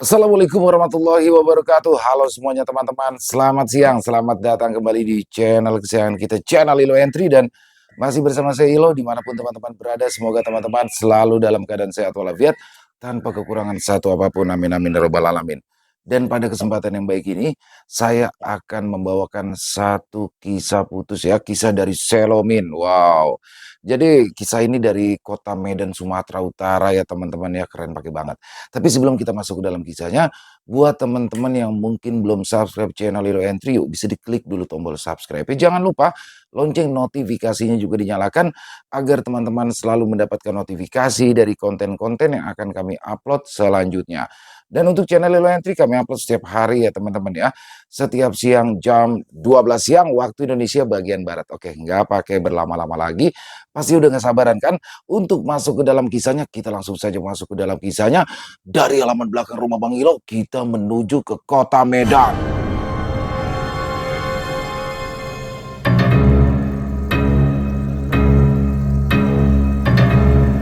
Assalamualaikum warahmatullahi wabarakatuh. Halo semuanya teman-teman, selamat siang, selamat datang kembali di channel kesayangan kita, channel Ilo Entry. Dan masih bersama saya Ilo, dimanapun teman-teman berada. Semoga teman-teman selalu dalam keadaan sehat walafiat, tanpa kekurangan satu apapun, amin amin ya robbal alamin. Dan pada kesempatan yang baik ini, saya akan membawakan satu kisah putus ya, kisah dari Selomin. Wow. Jadi kisah ini dari kota Medan, Sumatera Utara ya teman-teman ya, keren pakai banget. Tapi sebelum kita masuk ke dalam kisahnya, buat teman-teman yang mungkin belum subscribe channel Ilo Entry, yuk bisa diklik dulu tombol subscribe. Jangan lupa lonceng notifikasinya juga dinyalakan agar teman-teman selalu mendapatkan notifikasi dari konten-konten yang akan kami upload selanjutnya. Dan untuk channel Ilo Entry kami upload setiap hari ya teman-teman ya. Setiap siang jam 12 siang waktu Indonesia bagian Barat. Oke, nggak pakai berlama-lama lagi. Pasti udah gak sabaran kan untuk masuk ke dalam kisahnya. Kita langsung saja masuk ke dalam kisahnya. Dari halaman belakang rumah Bang Ilo, kita menuju ke kota Medan.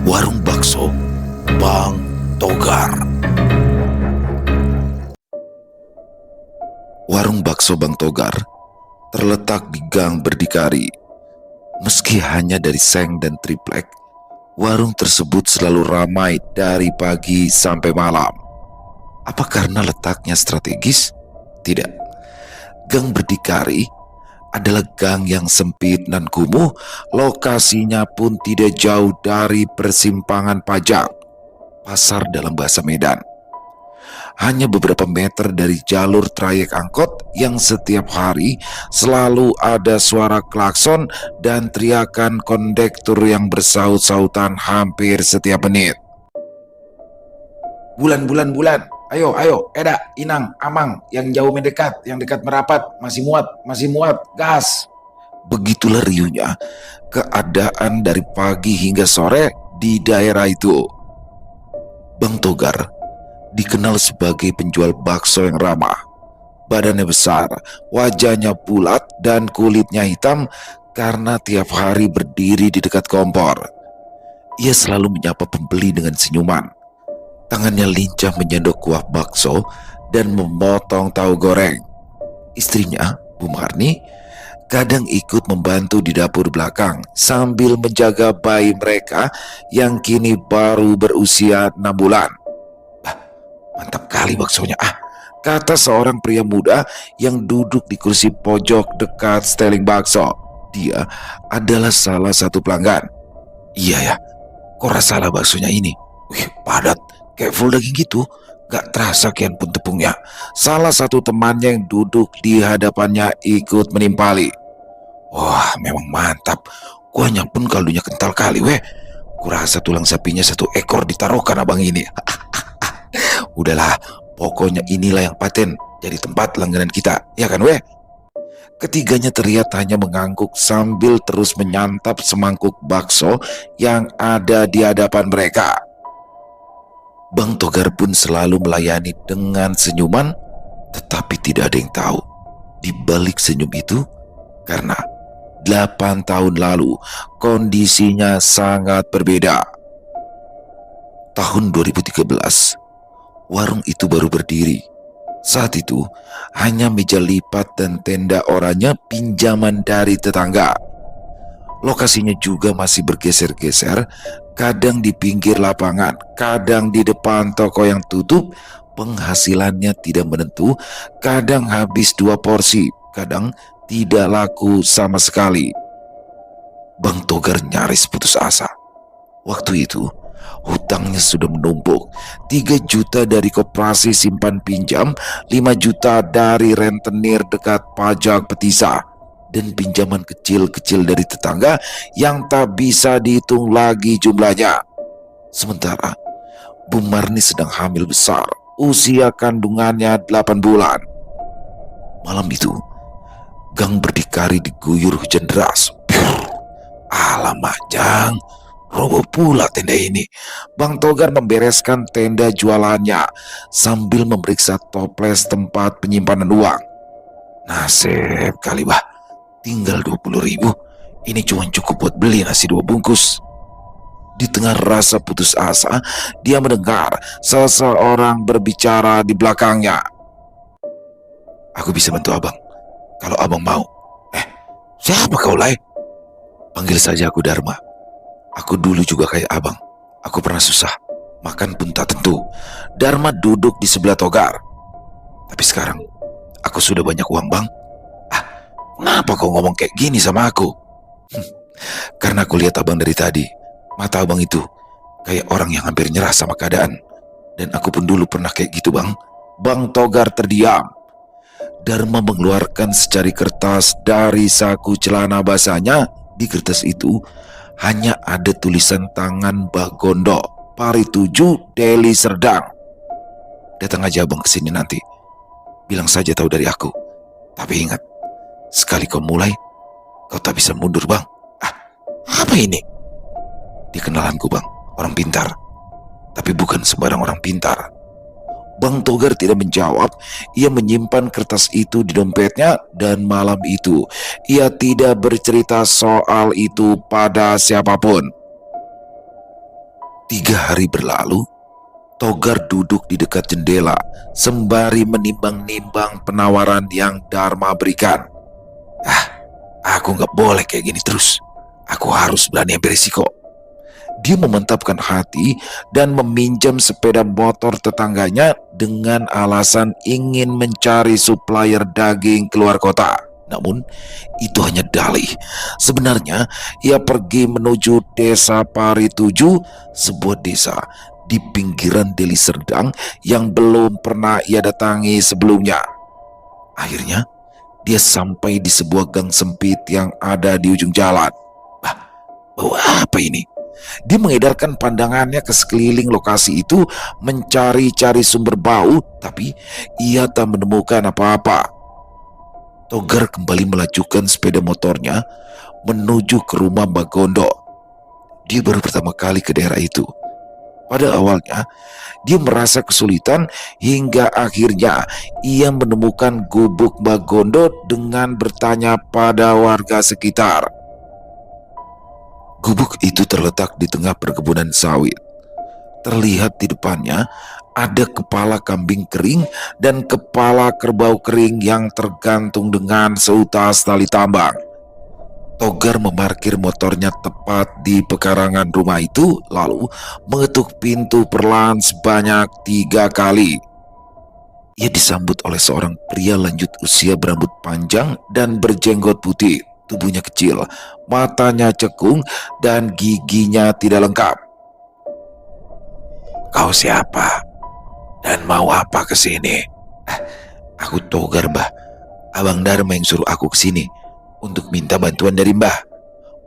Warung bakso Bang Togar. Warung bakso Bang Togar terletak di Gang Berdikari. Meski hanya dari seng dan triplek, warung tersebut selalu ramai dari pagi sampai malam. Apa karena letaknya strategis? Tidak. Gang Berdikari adalah gang yang sempit dan kumuh. Lokasinya pun tidak jauh dari persimpangan pajak, pasar dalam bahasa Medan. Hanya beberapa meter dari jalur trayek angkot yang setiap hari selalu ada suara klakson dan teriakan kondektur yang bersaut-sautan hampir setiap menit. Bulan, ayo, Eda, Inang, Amang, yang jauh mendekat, yang dekat merapat, masih muat, gas. Begitulah riuhnya keadaan dari pagi hingga sore di daerah itu. Bang Togar dikenal sebagai penjual bakso yang ramah. Badannya besar, wajahnya bulat, dan kulitnya hitam karena tiap hari berdiri di dekat kompor. Ia selalu menyapa pembeli dengan senyuman. Tangannya lincah menyendok kuah bakso dan memotong tahu goreng. Istrinya, Bu Marni, kadang ikut membantu di dapur belakang sambil menjaga bayi mereka yang kini baru berusia 6 bulan. Mantap kali baksonya, kata seorang pria muda yang duduk di kursi pojok dekat steling bakso. Dia adalah salah satu pelanggan. Iya ya, kok rasalah baksonya ini? Wih, padat, kayak full daging gitu. Gak terasa kian pun tepungnya. Salah satu temannya yang duduk di hadapannya ikut menimpali. Wah, memang mantap. Kuahnya pun kaldunya kental kali, weh. Kurasa tulang sapinya 1 ekor ditaruhkan abang ini. Udahlah, pokoknya inilah yang paten jadi tempat langganan kita, ya kan weh? Ketiganya terlihat hanya mengangguk sambil terus menyantap semangkuk bakso yang ada di hadapan mereka. Bang Togar pun selalu melayani dengan senyuman, tetapi tidak ada yang tahu di balik senyum itu, karena 8 tahun lalu kondisinya sangat berbeda. Tahun 2013, warung itu baru berdiri. Saat itu hanya meja lipat dan tenda oranye pinjaman dari tetangga. Lokasinya juga masih bergeser-geser, kadang di pinggir lapangan, kadang di depan toko yang tutup. Penghasilannya tidak menentu, kadang habis 2 porsi, kadang tidak laku sama sekali. Bang Togar nyaris putus asa. Waktu itu hutangnya sudah menumpuk. 3 juta dari koperasi simpan pinjam, 5 juta dari rentenir dekat pajak Petisa, dan pinjaman kecil-kecil dari tetangga yang tak bisa dihitung lagi jumlahnya. Sementara Bu Marni sedang hamil besar, usia kandungannya 8 bulan. Malam itu, Gang Berdikari diguyur hujan deras. Alamak Jang, roboh pula tenda ini. Bang Togar membereskan tenda jualannya sambil memeriksa toples tempat penyimpanan uang. Nasib kali tinggal 20.000. Ini cuma cukup buat beli nasi 2 bungkus. Di tengah rasa putus asa, dia mendengar seseorang berbicara di belakangnya. "Aku bisa bantu abang, kalau abang mau." "Eh, siapa kau, Lai?" "Panggil saja aku Dharma. Aku dulu juga kayak abang. Aku pernah susah, makan pun tak tentu." Dharma duduk di sebelah Togar. "Tapi sekarang, aku sudah banyak uang, bang." "Ah, kenapa kau ngomong kayak gini sama aku?" "Karena aku lihat abang dari tadi. Mata abang itu kayak orang yang hampir nyerah sama keadaan. Dan aku pun dulu pernah kayak gitu, bang." Bang Togar terdiam. Dharma mengeluarkan secari kertas dari saku celana basahnya. Di kertas itu hanya ada tulisan tangan Mbah Gondo, Pari 7, Deli Serdang. "Datang aja abang ke sini nanti. Bilang saja tahu dari aku. Tapi ingat, sekali kau mulai, kau tak bisa mundur, bang." "Ah, apa ini?" "Dia kenalanku, bang. Orang pintar. Tapi bukan sembarang orang pintar." Bang Togar tidak menjawab. Ia menyimpan kertas itu di dompetnya, dan malam itu ia tidak bercerita soal itu pada siapapun. 3 hari berlalu. Togar duduk di dekat jendela sembari menimbang-nimbang penawaran yang Dharma berikan. "Ah, aku gak boleh kayak gini terus. Aku harus berani ambil risiko." Dia memantapkan hati dan meminjam sepeda motor tetangganya dengan alasan ingin mencari supplier daging keluar kota. Namun, itu hanya dalih. Sebenarnya, ia pergi menuju desa Pari 7, sebuah desa di pinggiran Deli Serdang yang belum pernah ia datangi sebelumnya. Akhirnya, dia sampai di sebuah gang sempit yang ada di ujung jalan. "Ah, bau apa ini?" Dia mengedarkan pandangannya ke sekeliling lokasi itu, mencari-cari sumber bau, tapi ia tak menemukan apa-apa. Togar kembali melajukan sepeda motornya menuju ke rumah Mbak Gondo. Dia baru pertama kali ke daerah itu. Pada awalnya, dia merasa kesulitan hingga akhirnya ia menemukan gubuk Mbak Gondo dengan bertanya pada warga sekitar. Gubuk itu terletak di tengah perkebunan sawit. Terlihat di depannya ada kepala kambing kering dan kepala kerbau kering yang tergantung dengan seutas tali tambang. Togar memarkir motornya tepat di pekarangan rumah itu, lalu mengetuk pintu perlahan sebanyak 3 kali. Ia disambut oleh seorang pria lanjut usia berambut panjang dan berjenggot putih. Tubuhnya kecil, matanya cekung, dan giginya tidak lengkap. "Kau siapa? Dan mau apa ke sini?" "Aku Togar, Mbah. Abang Dharma yang suruh aku ke sini untuk minta bantuan dari Mbah."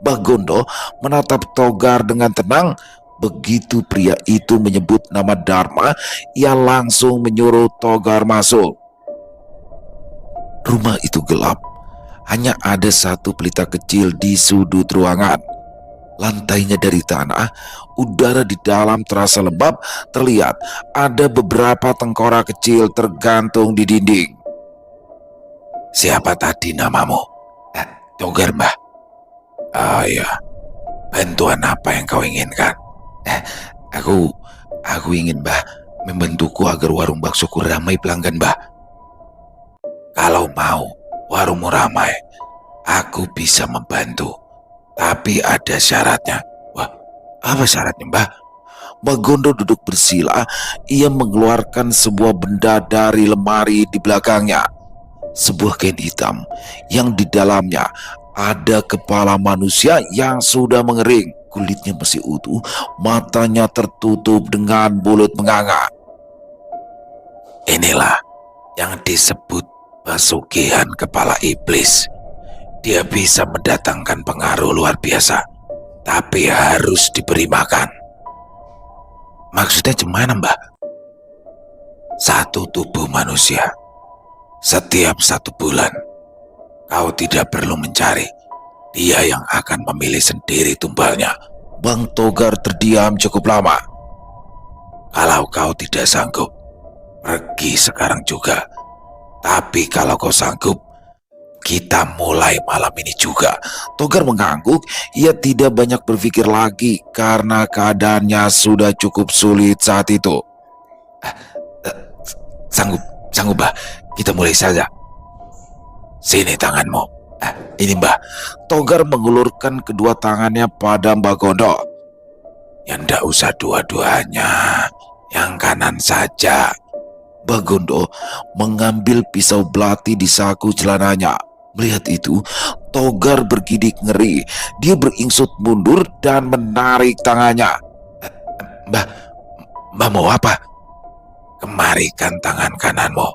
Mbah Gondo menatap Togar dengan tenang. Begitu pria itu menyebut nama Dharma, ia langsung menyuruh Togar masuk. Rumah itu gelap. Hanya ada satu pelita kecil di sudut ruangan. Lantainya dari tanah, udara di dalam terasa lembab. Terlihat ada beberapa tengkorak kecil tergantung di dinding. "Siapa tadi namamu?" "Togar, Mbah." "Oh iya, bantuan apa yang kau inginkan?" Aku ingin Mbah membantuku agar warung baksoku ramai pelanggan, Mbah." "Kalau mau warungmu ramai, aku bisa membantu. Tapi ada syaratnya." "Wah, apa syaratnya, Mbah?" Mbah Gondo duduk bersila. Ia mengeluarkan sebuah benda dari lemari di belakangnya. Sebuah kain hitam yang di dalamnya ada kepala manusia yang sudah mengering. Kulitnya masih utuh, matanya tertutup dengan bulut menganga. "Inilah yang disebut pesugihan kepala iblis. Dia bisa mendatangkan pengaruh luar biasa, tapi harus diberi makan." "Maksudnya gimana, Mbah?" "Satu tubuh manusia. Setiap 1 bulan, kau tidak perlu mencari. Dia yang akan memilih sendiri tumbalnya." Bang Togar terdiam cukup lama. "Kalau kau tidak sanggup, pergi sekarang juga. Tapi kalau kau sanggup, Kita mulai malam ini juga. Togar mengangguk. Ia tidak banyak berpikir lagi karena keadaannya sudah cukup sulit saat itu. Eh, Sanggup, sanggup Mbah. Kita mulai saja. Sini tanganmu. Ini Mbah. Togar mengulurkan kedua tangannya pada Mbah Gondo. Yang ndak usah dua-duanya, yang kanan saja. Mbah Gondo mengambil pisau belati di saku celananya. Melihat itu, Togar bergidik ngeri. Dia beringsut mundur dan menarik tangannya. Mbah, Mbah mau apa? Kemarikan tangan kananmu.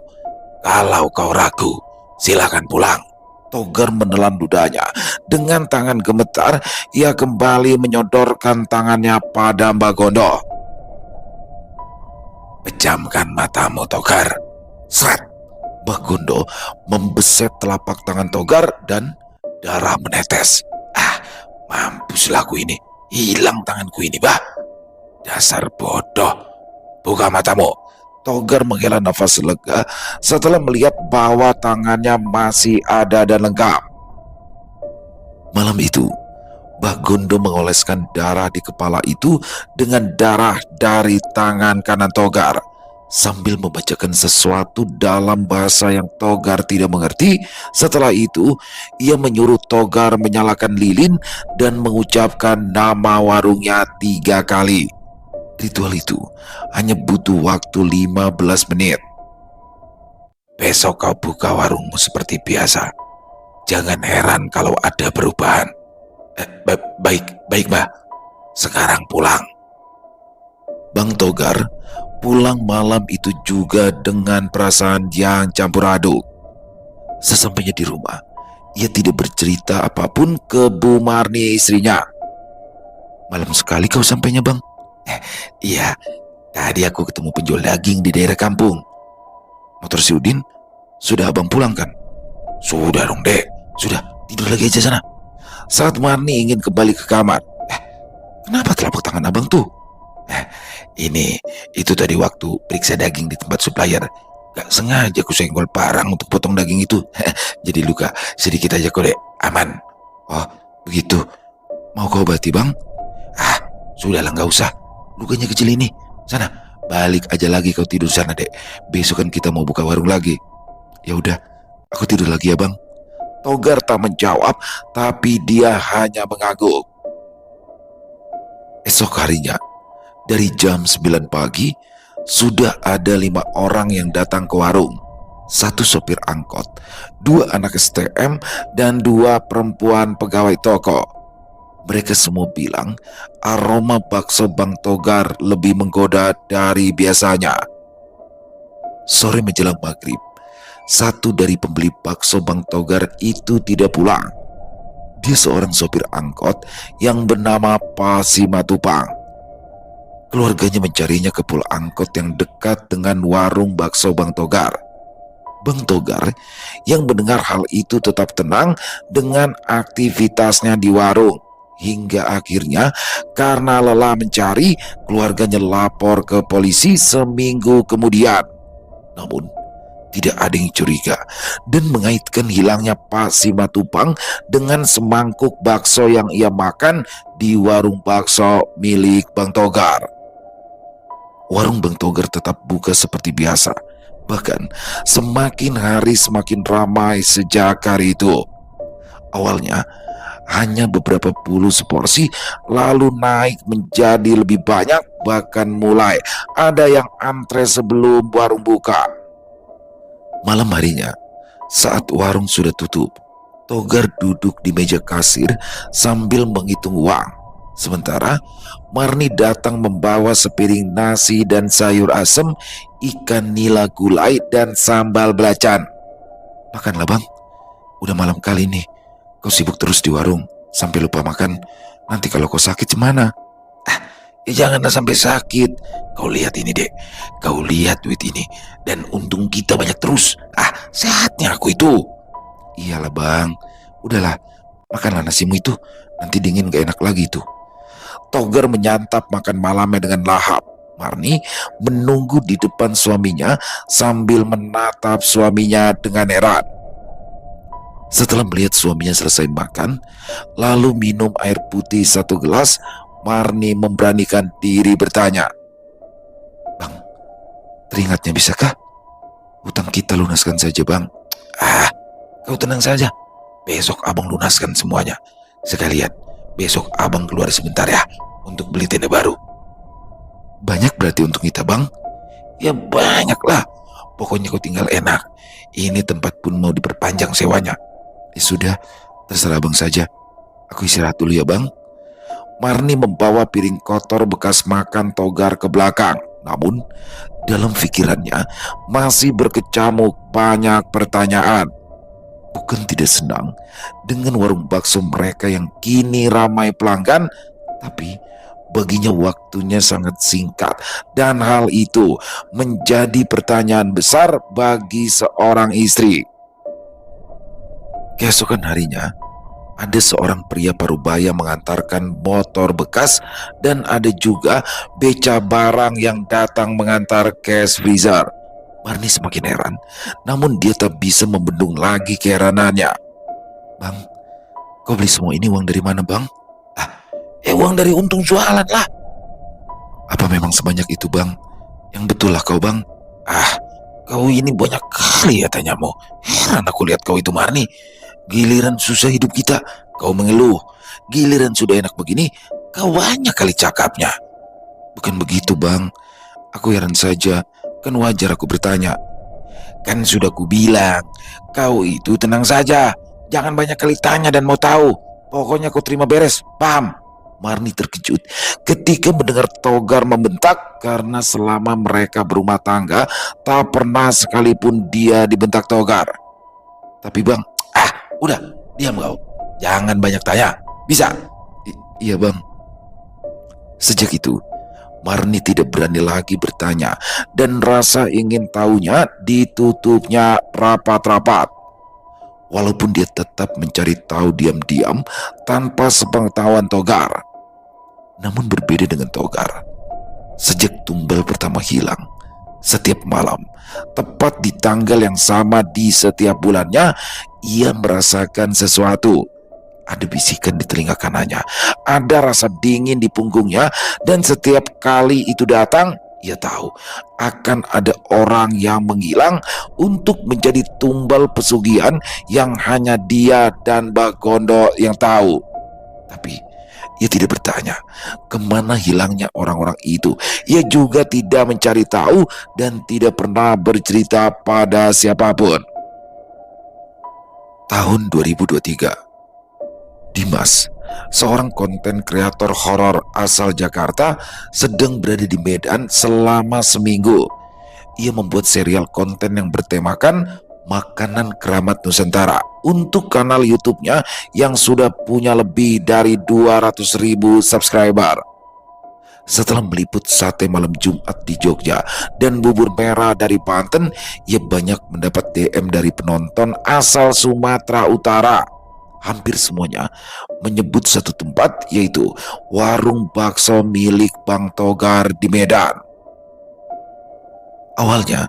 Kalau kau ragu, silakan pulang. Togar menelan ludahnya. Dengan tangan gemetar, ia kembali menyodorkan tangannya pada Mbah Gondo. Pejamkan matamu, Togar. Seret. Mbah Gondo membeset telapak tangan Togar dan darah menetes. Mampuslah aku ini. Hilang tanganku ini, Bah. Dasar bodoh. Buka matamu. Togar menghela nafas lega setelah melihat bahwa tangannya masih ada dan lengkap. Malam itu, Mbah Gondo mengoleskan darah di kepala itu dengan darah dari tangan kanan Togar. Sambil membacakan sesuatu dalam bahasa yang Togar tidak mengerti. Setelah itu, ia menyuruh Togar menyalakan lilin dan mengucapkan nama warungnya 3 kali. Ritual itu hanya butuh waktu 15 menit. Besok kau buka warungmu seperti biasa. Jangan heran kalau ada perubahan. Baik, Mbah. Sekarang pulang. Bang Togar pulang malam itu juga dengan perasaan yang campur aduk. Sesampainya di rumah, ia tidak bercerita apapun ke Bu Marni, istrinya. Malam sekali kau sampainya, Bang? Iya, tadi aku ketemu penjual daging di daerah kampung. Motor si Udin, sudah abang pulang kan? Sudah dong, Dek. Sudah, tidur lagi aja sana. Saat Marni ingin kembali ke kamar. Kenapa telapak tangan abang tuh? Itu tadi waktu periksa daging di tempat supplier. Gak sengaja aku senggol parang untuk potong daging itu. Jadi luka sedikit aja kok, Dek. Aman. Oh, begitu. Mau kau obati, Bang? Sudahlah, gak usah. Lukanya kecil ini. Sana, balik aja lagi kau tidur sana, Dek. Besok kan kita mau buka warung lagi. Ya udah, aku tidur lagi ya, Bang. Togar tak menjawab, tapi dia hanya mengangguk. Esok harinya, dari jam 9 pagi, sudah ada 5 orang yang datang ke warung. 1 sopir angkot, 2 anak STM, dan 2 perempuan pegawai toko. Mereka semua bilang aroma bakso Bang Togar lebih menggoda dari biasanya. Sore menjelang maghrib, 1 dari pembeli bakso Bang Togar itu tidak pulang. Dia seorang sopir angkot yang bernama Pak Simatupang. Keluarganya mencarinya ke pul angkot yang dekat dengan warung bakso Bang Togar. Bang Togar yang mendengar hal itu tetap tenang dengan aktivitasnya di warung. Hingga akhirnya karena lelah mencari, keluarganya lapor ke polisi seminggu kemudian. Namun tidak ada yang curiga dan mengaitkan hilangnya Pak Simatupang dengan semangkuk bakso yang ia makan di warung bakso milik Bang Togar. Warung Bang Togar tetap buka seperti biasa. Bahkan semakin hari semakin ramai sejak hari itu. Awalnya hanya beberapa puluh seporsi, lalu naik menjadi lebih banyak, bahkan mulai ada yang antre sebelum warung buka. Malam harinya, saat warung sudah tutup, Togar duduk di meja kasir sambil menghitung uang. Sementara Marni datang membawa sepiring nasi dan sayur asem, ikan nila gulai, dan sambal belacan. Makanlah, Bang. Udah malam kali nih. Kau sibuk terus di warung sampai lupa makan. Nanti kalau kau sakit gimana? Ya janganlah sampai sakit. Kau lihat ini, Dek. Kau lihat duit ini. Dan untung kita banyak terus. Sehatnya aku itu. Iyalah, Bang. Udahlah, makanlah nasimu itu. Nanti dingin gak enak lagi tuh. Togar menyantap makan malamnya dengan lahap. Marni menunggu di depan suaminya sambil menatap suaminya dengan heran. Setelah melihat suaminya selesai makan, lalu minum air putih 1 gelas, Marni memberanikan diri bertanya, "Bang, teringatnya bisakah? Hutang kita lunaskan saja, Bang." "Ah, kau tenang saja. Besok abang lunaskan semuanya. Sekalian, besok abang keluar sebentar ya untuk beli tenda baru." "Banyak berarti untuk kita, Bang?" "Ya banyak lah. Pokoknya kau tinggal enak. Ini tempat pun mau diperpanjang sewanya." "Ya sudah, terserah Bang saja. Aku istirahat dulu ya, Bang." Marni membawa piring kotor bekas makan Togar ke belakang. Namun, dalam pikirannya masih berkecamuk banyak pertanyaan. Bukan tidak senang dengan warung bakso mereka yang kini ramai pelanggan, tapi baginya waktunya sangat singkat, dan hal itu menjadi pertanyaan besar bagi seorang istri. Keesokan harinya, ada seorang pria parubaya mengantarkan motor bekas, dan ada juga beca barang yang datang mengantar cash freezer. Marni semakin heran, namun dia tak bisa membendung lagi keheranannya. "Bang, kau beli semua ini uang dari mana, Bang?" "Ah, uang dari untung jualan lah." "Apa memang sebanyak itu, Bang? Yang betul lah kau, Bang." "Ah, kau ini banyak kali ya tanyamu. Heran aku lihat kau itu, Marni. Giliran susah hidup kita, kau mengeluh. Giliran sudah enak begini, kau banyak kali cakapnya." "Bukan begitu, Bang. Aku heran saja. Kan wajar aku bertanya." "Kan sudah kubilang, kau itu tenang saja. Jangan banyak kali tanya dan mau tahu. Pokoknya kau terima beres, paham?" Marni terkejut ketika mendengar Togar membentak, karena selama mereka berumah tangga tak pernah sekalipun dia dibentak Togar. "Tapi Bang," "Ah, udah, diam kau. Jangan banyak tanya. Bisa?" Iya, Bang." Sejak itu, Marni tidak berani lagi bertanya, dan rasa ingin tahunya ditutupnya rapat-rapat. Walaupun dia tetap mencari tahu diam-diam tanpa sepengetahuan Togar. Namun berbeda dengan Togar, sejak tumbal pertama hilang, setiap malam, tepat di tanggal yang sama di setiap bulannya, ia merasakan sesuatu. Ada bisikan di telinga kanannya, ada rasa dingin di punggungnya, dan setiap kali itu datang, ia tahu akan ada orang yang menghilang untuk menjadi tumbal pesugihan yang hanya dia dan Bagondo yang tahu. Tapi ia tidak bertanya kemana hilangnya orang-orang itu. Ia juga tidak mencari tahu dan tidak pernah bercerita pada siapapun. Tahun 2023. Dimas, seorang konten kreator horor asal Jakarta, sedang berada di Medan selama seminggu. Ia membuat serial konten yang bertemakan makanan keramat Nusantara untuk kanal YouTube-nya yang sudah punya lebih dari 200.000 subscriber. Setelah meliput sate malam Jumat di Jogja dan bubur merah dari Banten, ia banyak mendapat DM dari penonton asal Sumatera Utara. Hampir semuanya menyebut satu tempat, yaitu warung bakso milik Bang Togar di Medan. Awalnya,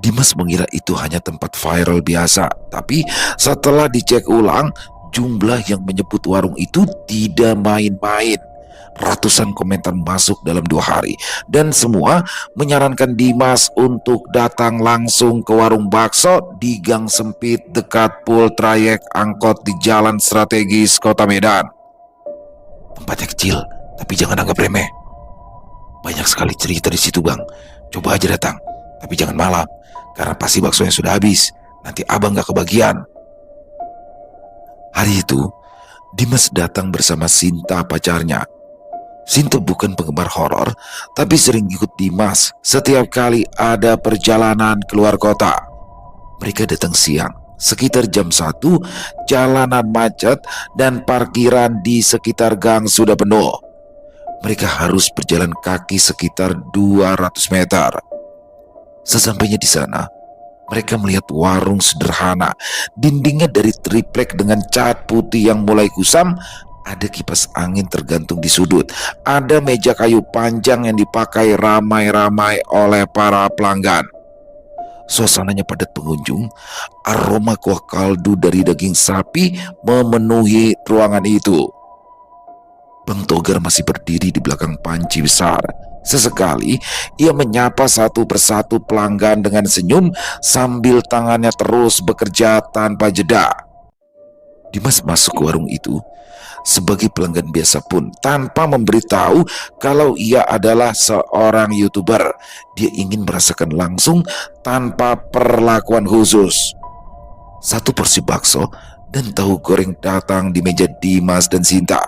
Dimas mengira itu hanya tempat viral biasa, tapi setelah dicek ulang, jumlah yang menyebut warung itu tidak main-main. Ratusan komentar masuk dalam 2 hari, dan semua menyarankan Dimas untuk datang langsung ke warung bakso di gang sempit dekat pul trayek angkot di jalan strategis kota Medan. "Tempatnya kecil, tapi jangan anggap remeh. Banyak sekali cerita di situ, Bang. Coba aja datang, tapi jangan malam, karena pasti baksonya sudah habis. Nanti abang gak kebagian." Hari itu, Dimas datang bersama Sinta, pacarnya. Sinta bukan penggemar horor, tapi sering ikut Dimas setiap kali ada perjalanan keluar kota. Mereka datang siang, sekitar jam 1, jalanan macet dan parkiran di sekitar gang sudah penuh. Mereka harus berjalan kaki sekitar 200 meter. Sesampainya di sana, mereka melihat warung sederhana, dindingnya dari triplek dengan cat putih yang mulai kusam. Ada kipas angin tergantung di sudut. Ada meja kayu panjang yang dipakai ramai-ramai oleh para pelanggan. Suasananya padat pengunjung, aroma kuah kaldu dari daging sapi memenuhi ruangan itu. Bang Togar masih berdiri di belakang panci besar. Sesekali ia menyapa satu persatu pelanggan dengan senyum sambil tangannya terus bekerja tanpa jeda. Dimas masuk ke warung itu sebagai pelanggan biasa pun tanpa memberitahu kalau ia adalah seorang YouTuber. Dia ingin merasakan langsung tanpa perlakuan khusus. Satu porsi bakso dan tahu goreng datang di meja Dimas dan Sinta.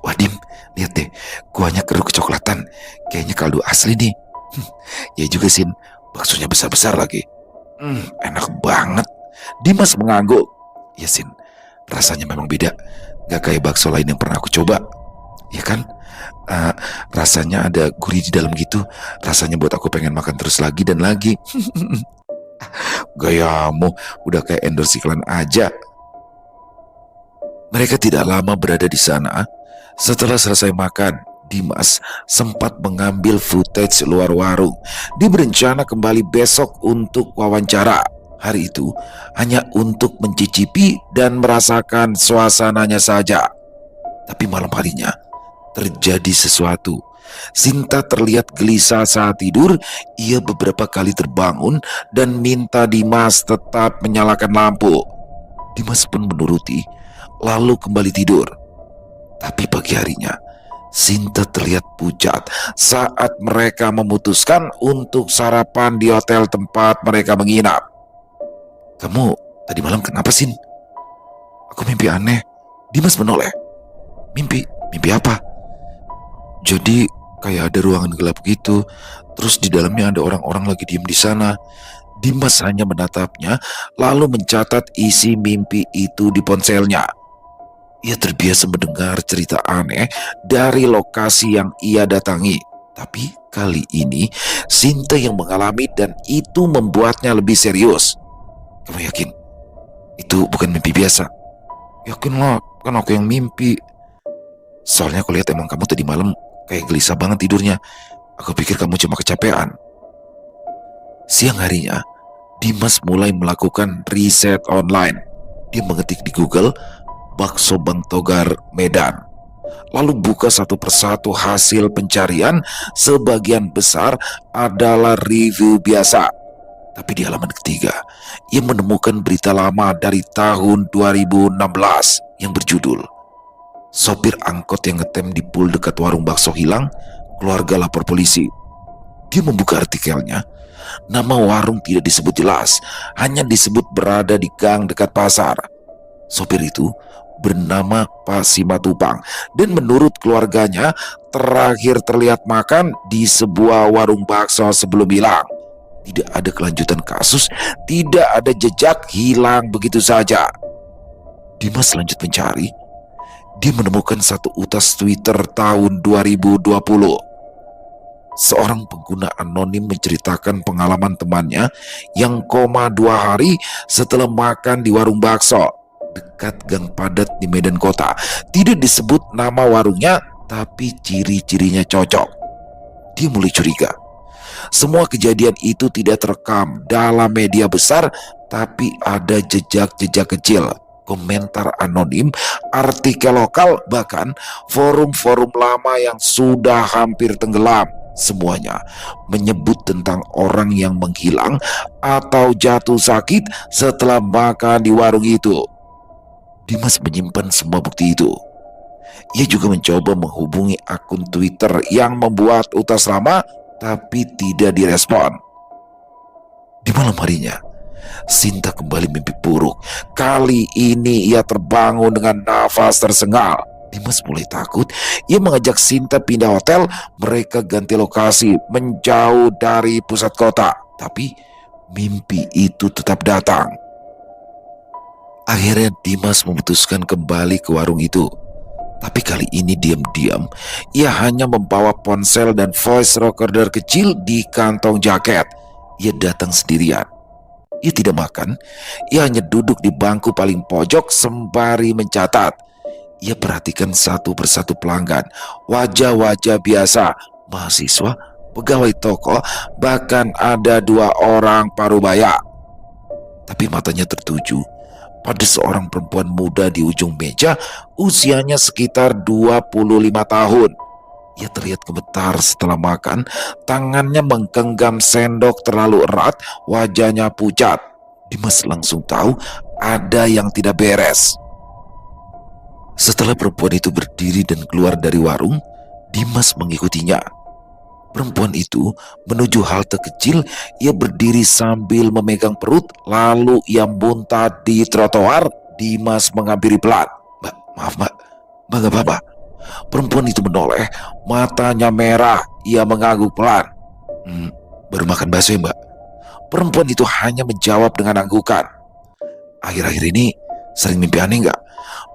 Wah Dim, lihat deh, kuahnya keruh kecoklatan. Kayaknya kaldu asli nih. Ya juga Sin, baksonya besar-besar lagi. Enak banget. Dimas mengangguk. Ya Sin, rasanya memang beda. Gak kayak bakso lain yang pernah aku coba. Ya kan? Rasanya ada gurih di dalam gitu. Rasanya buat aku pengen makan terus lagi dan lagi. Gayamu udah kayak endorse iklan aja. Mereka tidak lama berada di sana. Setelah selesai makan, Dimas sempat mengambil footage luar warung. Dia berencana kembali besok untuk wawancara. Hari itu hanya untuk mencicipi dan merasakan suasananya saja. Tapi malam harinya terjadi sesuatu. Sinta terlihat gelisah saat tidur. Ia beberapa kali terbangun dan minta Dimas tetap menyalakan lampu. Dimas pun menuruti, lalu kembali tidur. Tapi pagi harinya, Sinta terlihat pucat saat mereka memutuskan untuk sarapan di hotel tempat mereka menginap. Kamu tadi malam kenapa, Sin? Aku mimpi aneh. Dimas menoleh. Mimpi apa? Jadi kayak ada ruangan gelap gitu, terus di dalamnya ada orang-orang lagi diem di sana. Dimas hanya menatapnya, lalu mencatat isi mimpi itu di ponselnya. Ia terbiasa mendengar cerita aneh dari lokasi yang ia datangi. Tapi kali ini Sinta yang mengalami dan itu membuatnya lebih serius. Kamu yakin? Itu bukan mimpi biasa? Yakin lah, kan aku yang mimpi. Soalnya aku lihat emang kamu tadi malam kayak gelisah banget tidurnya. Aku pikir kamu cuma kecapean. Siang harinya, Dimas mulai melakukan riset online. Dia mengetik di Google bakso Bang Togar Medan, lalu buka satu persatu hasil pencarian. Sebagian besar adalah review biasa. Tapi di halaman ketiga, ia menemukan berita lama dari tahun 2016 yang berjudul "Sopir angkot yang ngetem di pul dekat warung bakso hilang, keluarga lapor polisi." Dia membuka artikelnya. Nama warung tidak disebut jelas, hanya disebut berada di gang dekat pasar. Sopir itu bernama Pak Simatupang dan menurut keluarganya terakhir terlihat makan di sebuah warung bakso sebelum hilang. Tidak ada kelanjutan kasus, tidak ada jejak, hilang begitu saja. Dimas lanjut mencari. Dia menemukan satu utas Twitter tahun 2020. Seorang pengguna anonim menceritakan pengalaman temannya yang koma 2 hari setelah makan di warung bakso dekat gang padat di Medan Kota. Tidak disebut nama warungnya, tapi ciri-cirinya cocok. Dia mulai curiga. Semua kejadian itu tidak terekam dalam media besar, tapi ada jejak-jejak kecil, komentar anonim, artikel lokal, bahkan forum-forum lama yang sudah hampir tenggelam. Semuanya menyebut tentang orang yang menghilang atau jatuh sakit setelah makan di warung itu. Dimas menyimpan semua bukti itu. Ia juga mencoba menghubungi akun Twitter yang membuat utas lama, tapi tidak direspon. Di malam harinya, Sinta kembali mimpi buruk. Kali ini ia terbangun dengan nafas tersengal. Dimas mulai takut. Ia mengajak Sinta pindah hotel. Mereka ganti lokasi, menjauh dari pusat kota. Tapi mimpi itu tetap datang. Akhirnya Dimas memutuskan kembali ke warung itu. Tapi kali ini diam-diam, ia hanya membawa ponsel dan voice recorder kecil di kantong jaket. Ia datang sendirian. Ia tidak makan, ia hanya duduk di bangku paling pojok sembari mencatat. Ia perhatikan satu persatu pelanggan, wajah-wajah biasa, mahasiswa, pegawai toko, bahkan ada 2 orang parubaya. Tapi matanya tertuju pada seorang perempuan muda di ujung meja, usianya sekitar 25 tahun. Ia terlihat gemetar setelah makan, tangannya menggenggam sendok terlalu erat, wajahnya pucat. Dimas langsung tahu ada yang tidak beres. Setelah perempuan itu berdiri dan keluar dari warung, Dimas mengikutinya. Perempuan itu menuju halte kecil. Ia berdiri sambil memegang perut, lalu ia muntah di trotoar. Dimas menghampiri pelan. "Mbak, maaf mbak, mbak gak apa-apa?" Perempuan itu menoleh, matanya merah. Ia mengangguk pelan. Baru makan bakso ya mbak?" Perempuan itu hanya menjawab dengan anggukan. "Akhir-akhir ini sering mimpi aneh nggak?"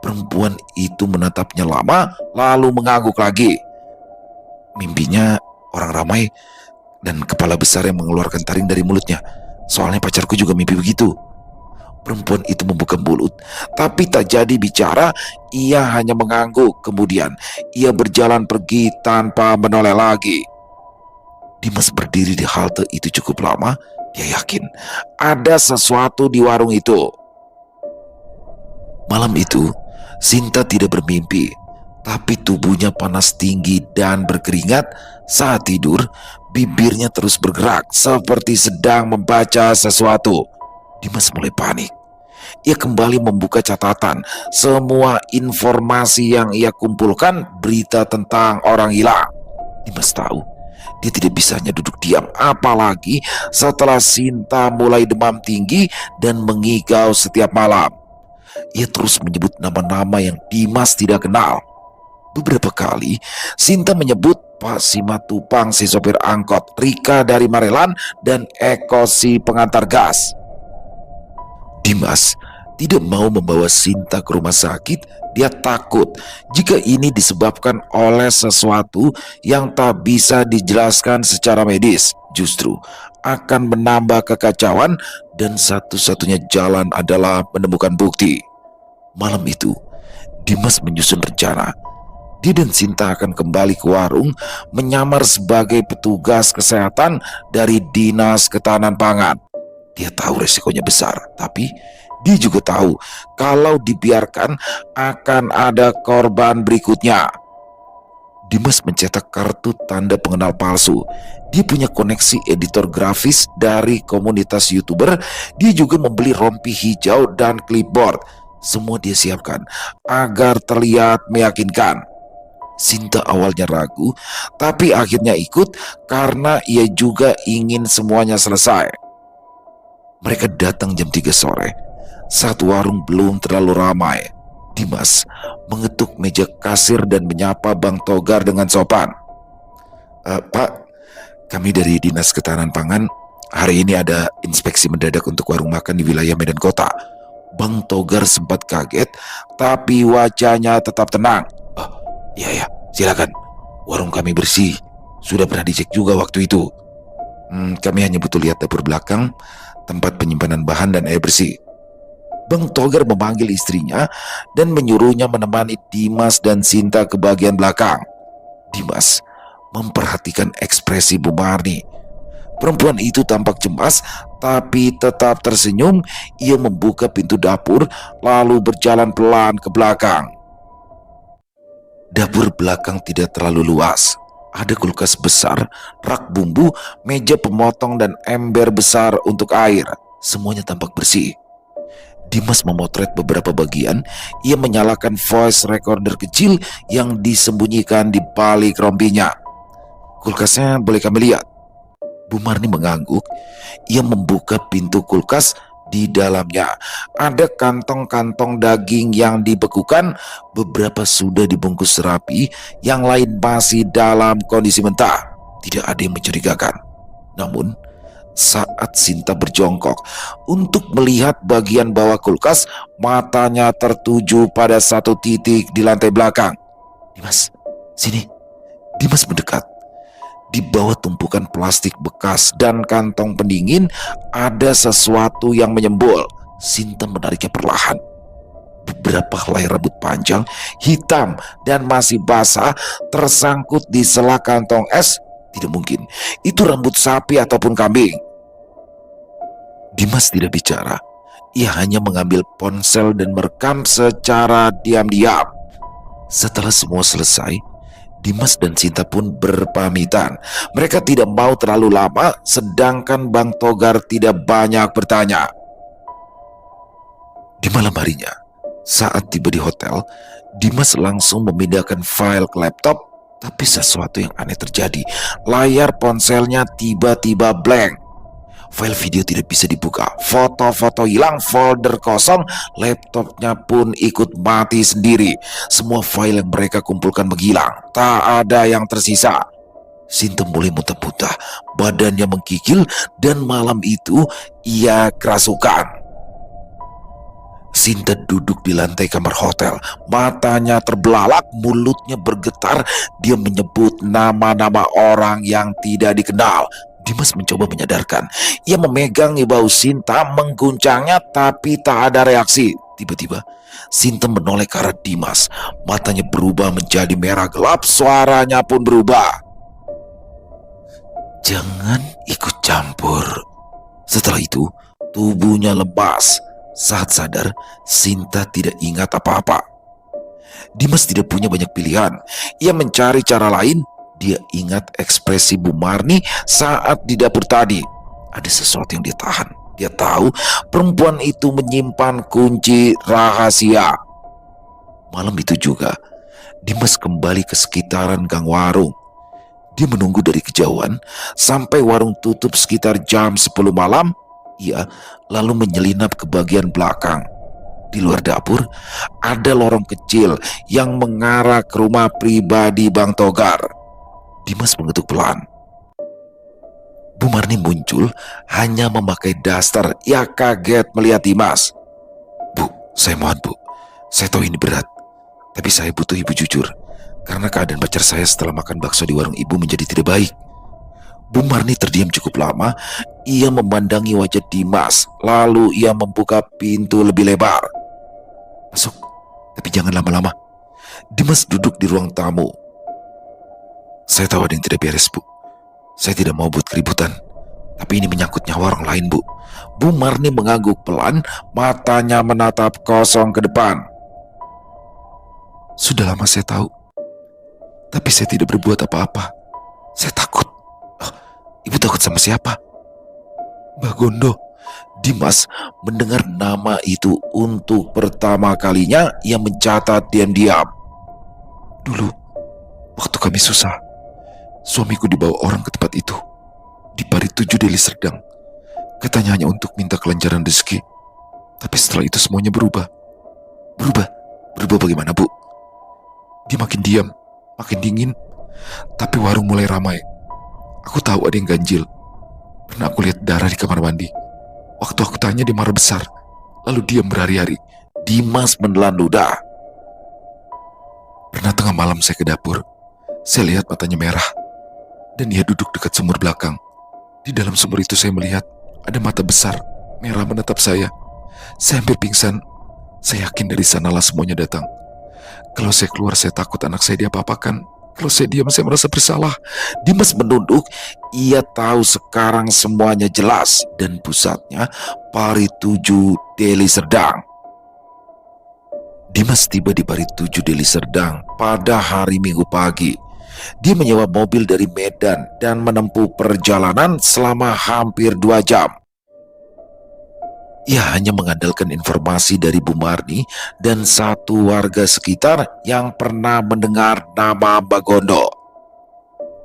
Perempuan itu menatapnya lama, lalu mengangguk lagi. "Mimpinya orang ramai dan kepala besar yang mengeluarkan taring dari mulutnya. Soalnya pacarku juga mimpi begitu." Perempuan itu membuka mulut, tapi tak jadi bicara. Ia hanya mengangguk. Kemudian ia berjalan pergi tanpa menoleh lagi. Dimas berdiri di halte itu cukup lama. Dia yakin ada sesuatu di warung itu. Malam itu, Sinta tidak bermimpi, tapi tubuhnya panas tinggi dan berkeringat. Saat tidur, bibirnya terus bergerak seperti sedang membaca sesuatu. Dimas mulai panik. Ia kembali membuka catatan. Semua informasi yang ia kumpulkan berita tentang orang hilang. Dimas tahu dia tidak bisa hanya duduk diam, apalagi setelah Sinta mulai demam tinggi dan mengigau setiap malam. Ia terus menyebut nama-nama yang Dimas tidak kenal. Beberapa kali Sinta menyebut Pak Simatupang si sopir angkot, Rika dari Marelan, dan Eko si pengantar gas. Dimas tidak mau membawa Sinta ke rumah sakit. Dia takut jika ini disebabkan oleh sesuatu yang tak bisa dijelaskan secara medis, justru akan menambah kekacauan, dan satu-satunya jalan adalah menemukan bukti. Malam itu, Dimas menyusun rencana. Dia dan Sinta akan kembali ke warung, menyamar sebagai petugas kesehatan dari Dinas Ketahanan Pangan. Dia tahu resikonya besar, tapi dia juga tahu kalau dibiarkan akan ada korban berikutnya. Dimas mencetak kartu tanda pengenal palsu. Dia punya koneksi editor grafis dari komunitas YouTuber. Dia juga membeli rompi hijau dan clipboard. Semua dia siapkan agar terlihat meyakinkan. Sinta awalnya ragu, tapi akhirnya ikut karena ia juga ingin semuanya selesai. Mereka datang jam 3 sore. Saat warung belum terlalu ramai, Dimas mengetuk meja kasir dan menyapa Bang Togar dengan sopan. "Pak, kami dari Dinas Ketahanan Pangan. Hari ini ada inspeksi mendadak untuk warung makan di wilayah Medan Kota." Bang Togar sempat kaget, tapi wajahnya tetap tenang. "Oh, iya, silakan. Warung kami bersih. Sudah pernah dicek juga waktu itu. Kami hanya butuh lihat dapur belakang, tempat penyimpanan bahan dan air bersih." Bang Togar memanggil istrinya dan menyuruhnya menemani Dimas dan Sinta ke bagian belakang. Dimas memperhatikan ekspresi Bu Marni. Perempuan itu tampak cemas, tapi tetap tersenyum. Ia membuka pintu dapur, lalu berjalan pelan ke belakang. Dapur belakang tidak terlalu luas. Ada kulkas besar, rak bumbu, meja pemotong, dan ember besar untuk air. Semuanya tampak bersih. Dimas memotret beberapa bagian. Ia menyalakan voice recorder kecil yang disembunyikan di balik rompinya. "Kulkasnya boleh kami lihat?" Bu Marni mengangguk. Ia membuka pintu kulkas. Di dalamnya ada kantong-kantong daging yang dibekukan. Beberapa sudah dibungkus rapi, yang lain masih dalam kondisi mentah. Tidak ada yang mencurigakan. Namun saat Sinta berjongkok untuk melihat bagian bawah kulkas, matanya tertuju pada satu titik di lantai belakang. "Dimas, sini." Dimas mendekat. Di bawah tumpukan plastik bekas dan kantong pendingin ada sesuatu yang menyembul. Sinta menariknya perlahan. Beberapa helai rambut panjang, hitam dan masih basah, tersangkut di sela kantong es. Tidak mungkin, itu rambut sapi ataupun kambing. Dimas tidak bicara. Ia hanya mengambil ponsel dan merekam secara diam-diam. Setelah semua selesai, Dimas dan Sinta pun berpamitan. Mereka tidak mau terlalu lama, sedangkan Bang Togar tidak banyak bertanya. Di malam harinya, saat tiba di hotel, Dimas langsung memindahkan file ke laptop, tapi sesuatu yang aneh terjadi. Layar ponselnya tiba-tiba blank. File video tidak bisa dibuka, foto-foto hilang, folder kosong, laptopnya pun ikut mati sendiri. Semua file yang mereka kumpulkan menghilang, tak ada yang tersisa. Sinta mulai muntah-muntah, badannya menggigil, dan malam itu ia kerasukan. Sinta duduk di lantai kamar hotel, matanya terbelalak, mulutnya bergetar. Dia menyebut nama-nama orang yang tidak dikenal. Dimas mencoba menyadarkan. Ia memegang bau Sinta, mengguncangnya, tapi tak ada reaksi. Tiba-tiba, Sinta menoleh ke arah Dimas. Matanya berubah menjadi merah gelap, suaranya pun berubah. "Jangan ikut campur." Setelah itu, tubuhnya lemas. Saat sadar, Sinta tidak ingat apa-apa. Dimas tidak punya banyak pilihan. Ia mencari cara lain. Dia ingat ekspresi Bu Marni saat di dapur tadi. Ada sesuatu yang dia tahan. Dia tahu perempuan itu menyimpan kunci rahasia. Malam itu juga, Dimas kembali ke sekitaran gang warung. Dia menunggu dari kejauhan sampai warung tutup sekitar jam 10 malam. Ia lalu menyelinap ke bagian belakang. Di luar dapur, ada lorong kecil yang mengarah ke rumah pribadi Bang Togar. Dimas mengetuk pelan. Bu Marni muncul, hanya memakai daster. Ia kaget melihat Dimas. "Bu, saya mohon Bu, saya tahu ini berat, tapi saya butuh Ibu jujur, karena keadaan pacar saya setelah makan bakso di warung Ibu menjadi tidak baik." Bu Marni terdiam cukup lama. Ia memandangi wajah Dimas, lalu ia membuka pintu lebih lebar. "Masuk, tapi jangan lama-lama." Dimas duduk di ruang tamu. "Saya tahu ada yang tidak beres, Bu. Saya tidak mau buat keributan, tapi ini menyangkut nyawa orang lain, Bu." Bu Marni mengangguk pelan, matanya menatap kosong ke depan. "Sudah lama saya tahu, tapi saya tidak berbuat apa-apa. Saya takut." "Oh, Ibu takut sama siapa?" "Mbak Gondo." Dimas mendengar nama itu untuk pertama kalinya. Ia mencatat diam-diam. "Dulu, waktu kami susah, suamiku dibawa orang ke tempat itu, di Parit 7 Deli Serdang. Katanya hanya untuk minta kelancaran rezeki. Tapi setelah itu semuanya berubah. Berubah? Berubah bagaimana, Bu?" "Dia makin diam, makin dingin. Tapi warung mulai ramai. Aku tahu ada yang ganjil. Pernah aku lihat darah di kamar mandi. Waktu aku tanya, dia marah besar, lalu diam berhari-hari." Dimas menelan ludah. "Pernah tengah malam saya ke dapur. Saya lihat matanya merah, dan ia duduk dekat sumur belakang. Di dalam sumur itu saya melihat ada mata besar, merah menatap saya. Saya hampir pingsan. Saya yakin dari sanalah semuanya datang. Kalau saya keluar, saya takut anak saya diapa-apakan. Kalau saya diam, saya merasa bersalah." Dimas menunduk. Ia tahu sekarang semuanya jelas, dan pusatnya Parit 7 Deli Serdang. Dimas tiba di Parit 7 Deli Serdang pada hari Minggu pagi. Dia menyewa mobil dari Medan dan menempuh perjalanan selama hampir 2 jam. Ia hanya mengandalkan informasi dari Bu Marni dan satu warga sekitar yang pernah mendengar nama Mbak Gondo.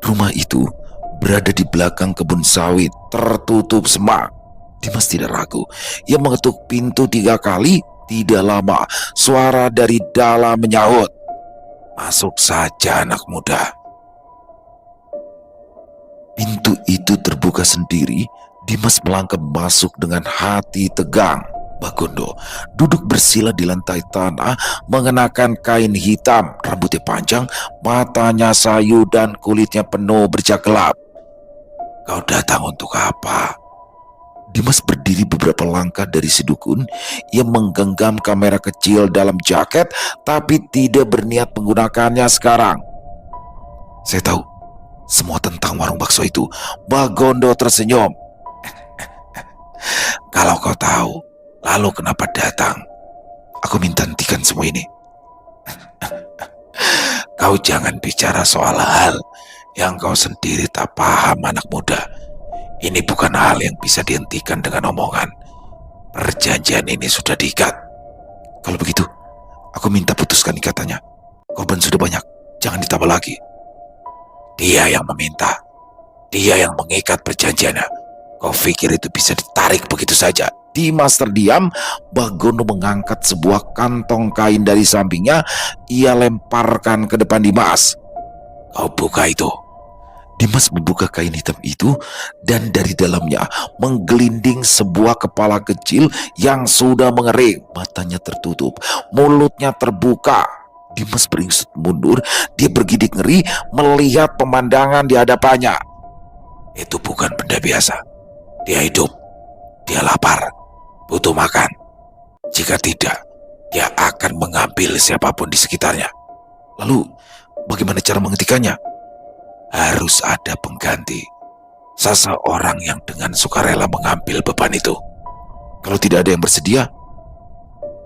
Rumah itu berada di belakang kebun sawit, tertutup semak. Dimas tidak ragu. Ia mengetuk pintu 3 kali. Tidak lama, suara dari dalam menyahut, "Masuk saja, anak muda." Pintu itu terbuka sendiri. Dimas melangkah masuk dengan hati tegang. Mbak Gondo duduk bersila di lantai tanah, mengenakan kain hitam, rambutnya panjang, matanya sayu, dan kulitnya penuh bercak gelap. "Kau datang untuk apa?" Dimas berdiri beberapa langkah dari si dukun. Ia menggenggam kamera kecil dalam jaket, tapi tidak berniat menggunakannya sekarang. "Saya tahu, semua tentang warung bakso itu. Bagondo tersenyum. Kalau kau tahu, lalu kenapa datang? Aku minta hentikan semua ini. Kau jangan bicara soal hal yang kau sendiri tak paham, anak muda. Ini bukan hal yang bisa dihentikan dengan omongan. Perjanjian ini sudah diikat. Kalau begitu, aku minta putuskan ikatannya. Korban sudah banyak, jangan ditambah lagi. Dia yang meminta. Dia yang mengikat perjanjiannya. Kau pikir itu bisa ditarik begitu saja? Dimas terdiam. Bagondo mengangkat sebuah kantong kain dari sampingnya. Ia lemparkan ke depan Dimas. Kau buka itu. Dimas membuka kain hitam itu dan dari dalamnya menggelinding sebuah kepala kecil yang sudah mengering. Matanya tertutup, mulutnya terbuka. Dimas beringsut mundur. Dia bergidik ngeri melihat pemandangan di hadapannya. Itu bukan benda biasa. Dia hidup. Dia lapar. Butuh makan. Jika tidak, dia akan mengambil siapapun di sekitarnya. Lalu, bagaimana cara menghentikannya? Harus ada pengganti. Seseorang yang dengan sukarela mengambil beban itu. Kalau tidak ada yang bersedia,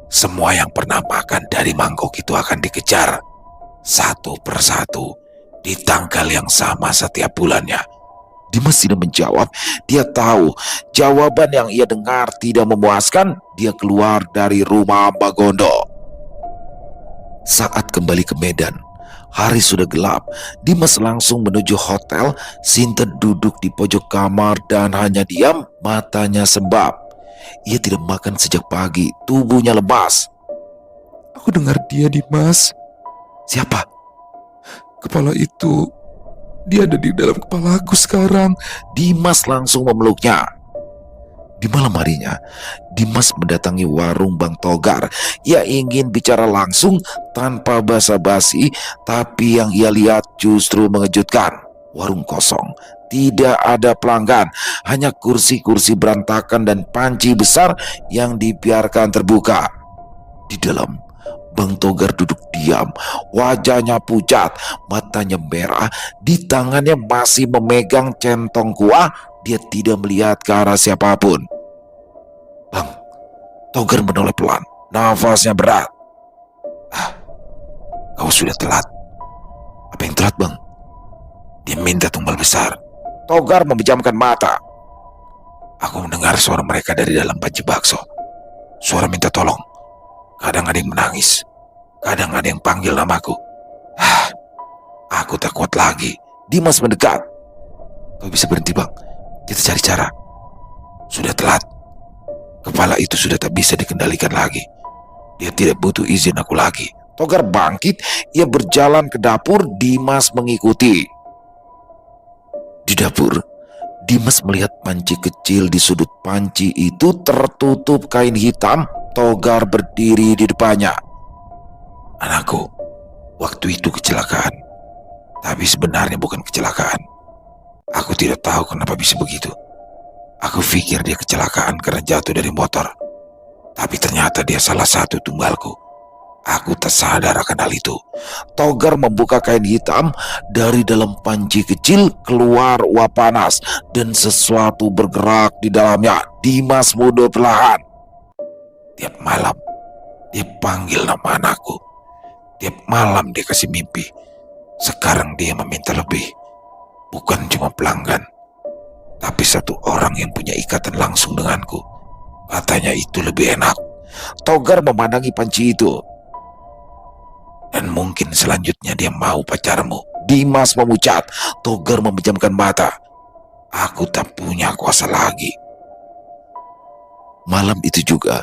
semua yang pernah makan dari mangkok itu akan dikejar satu persatu di tanggal yang sama setiap bulannya. Dimas tidak menjawab. Dia tahu jawaban yang ia dengar tidak memuaskan. Dia keluar dari rumah Bagondo. Saat kembali ke Medan, hari sudah gelap. Dimas langsung menuju hotel. Sinta duduk di pojok kamar dan hanya diam, matanya sembab. Ia tidak makan sejak pagi, tubuhnya lemas. Aku dengar dia, Dimas. Siapa? Kepala itu, dia ada di dalam kepala aku sekarang. Dimas langsung memeluknya. Di malam harinya, Dimas mendatangi warung Bang Togar. Ia ingin bicara langsung tanpa basa-basi, tapi yang ia lihat justru mengejutkan. Warung kosong, tidak ada pelanggan, hanya kursi-kursi berantakan dan panci besar yang dibiarkan terbuka. Di dalam, Bang Togar duduk diam, wajahnya pucat, matanya merah, di tangannya masih memegang centong kuah. Dia tidak melihat ke arah siapapun. Bang, Togar menoleh pelan, nafasnya berat. Kau sudah telat. Apa yang telat, Bang? Dia minta tumbal besar. Togar memejamkan mata. Aku mendengar suara mereka dari dalam panci bakso. Suara minta tolong. Kadang ada yang menangis, kadang ada yang panggil namaku. Aku tak kuat lagi. Dimas mendekat. Kau bisa berhenti, Bang? Kita cari cara. Sudah telat. Kepala itu sudah tak bisa dikendalikan lagi. Dia tidak butuh izin aku lagi. Togar bangkit. Ia berjalan ke dapur. Dimas mengikuti. Di dapur, Dimas melihat panci kecil. Di sudut panci itu tertutup kain hitam. Togar berdiri di depannya. Anakku, waktu itu kecelakaan. Tapi sebenarnya bukan kecelakaan. Aku tidak tahu kenapa bisa begitu. Aku pikir dia kecelakaan karena jatuh dari motor. Tapi ternyata dia salah satu tumbalku. Aku tak sadar akan hal itu. Togar membuka kain hitam. Dari dalam panci kecil keluar uap panas. Dan sesuatu bergerak di dalamnya. Dimas mundur perlahan. Tiap malam dia panggil nama anakku. Tiap malam dia kasih mimpi. Sekarang dia meminta lebih. Bukan cuma pelanggan, tapi satu orang yang punya ikatan langsung denganku. Katanya itu lebih enak. Togar memandangi panci itu. Dan mungkin selanjutnya dia mau pacarmu. Dimas memucat. Togar memejamkan mata. Aku tak punya kuasa lagi. Malam itu juga,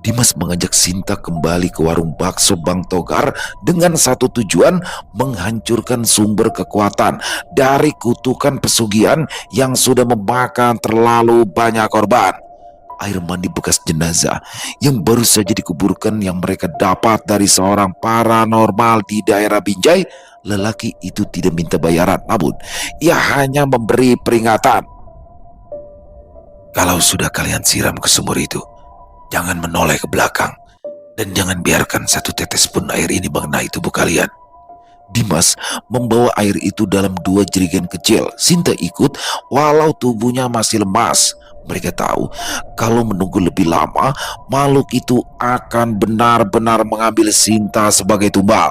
Dimas mengajak Sinta kembali ke warung bakso Bang Togar dengan satu tujuan, menghancurkan sumber kekuatan dari kutukan pesugihan yang sudah memakan terlalu banyak korban. Air mandi bekas jenazah yang baru saja dikuburkan yang mereka dapat dari seorang paranormal di daerah Binjai. Lelaki itu tidak minta bayaran, namun ia hanya memberi peringatan. Kalau sudah kalian siram ke sumur itu, jangan menoleh ke belakang dan jangan biarkan satu tetes pun air ini mengenai tubuh kalian. Dimas membawa air itu dalam 2 jerigen kecil. Sinta ikut walau tubuhnya masih lemas. Mereka tahu kalau menunggu lebih lama, makhluk itu akan benar-benar mengambil Sinta sebagai tumbal.